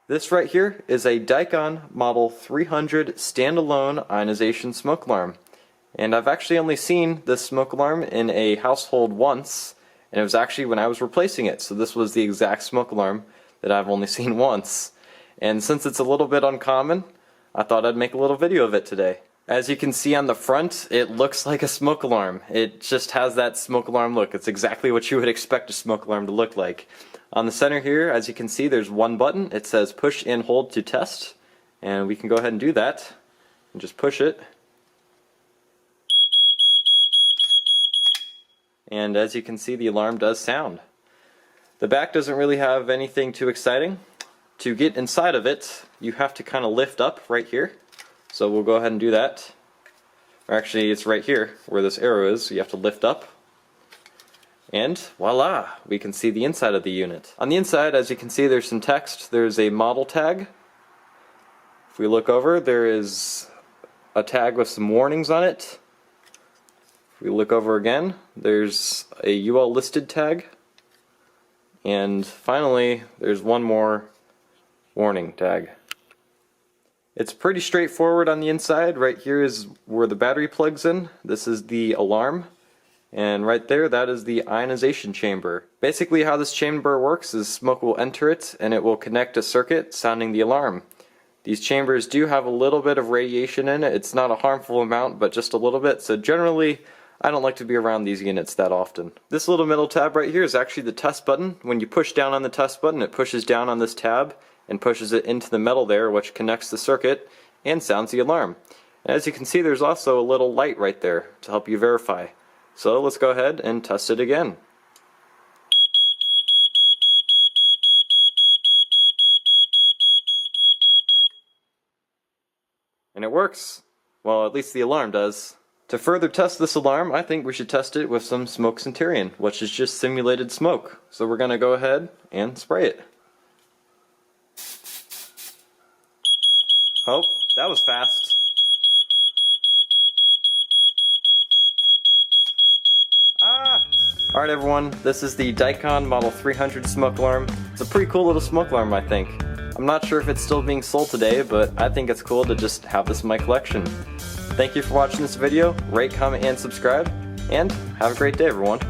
This right here is a Dicon Model 300 standalone ionization smoke alarm. And I've actually only seen this smoke alarm in a household once, and it was actually when I was replacing it. So this was the exact smoke alarm that I've only seen once. And since it's a little bit uncommon, I thought I'd make a little video of it today. As you can see on the front, it looks like a smoke alarm. It just has that smoke alarm look. It's exactly what you would expect a smoke alarm to look like. On the center here, as you can see, there's one button. It says push and hold to test, and we can go ahead and do that and just push it. And as you can see, the alarm does sound. The back doesn't really have anything too exciting. To get inside of it, you have to kind of lift up right here. So we'll go ahead and do that. Or actually, it's right here where this arrow is, so you have to lift up. And voila, we can see the inside of the unit. On the inside, as you can see, there's some text. There's a model tag. If we look over, there is a tag with some warnings on it. If we look over again, there's a UL listed tag. And finally, there's one more warning tag. It's pretty straightforward on the inside. Right here is where the battery plugs in. This is the alarm. And right there, that is the ionization chamber. Basically how this chamber works is smoke will enter it and it will connect a circuit sounding the alarm. These chambers do have a little bit of radiation in it. It's not a harmful amount, but just a little bit. So generally, I don't like to be around these units that often. This little middle tab right here is actually the test button. When you push down on the test button, it pushes down on this tab and pushes it into the metal there, which connects the circuit and sounds the alarm. And as you can see, there's also a little light right there to help you verify. So let's go ahead and test it again. And it works. Well, at least the alarm does. To further test this alarm, I think we should test it with some smoke centurion, which is just simulated smoke. So we're going to go ahead and spray it. Oh, that was fast. Alright everyone, this is the Dicon Model 300 smoke alarm. It's a pretty cool little smoke alarm, I think. I'm not sure if it's still being sold today, but I think it's cool to just have this in my collection. Thank you for watching this video. Rate, comment, and subscribe, and have a great day everyone.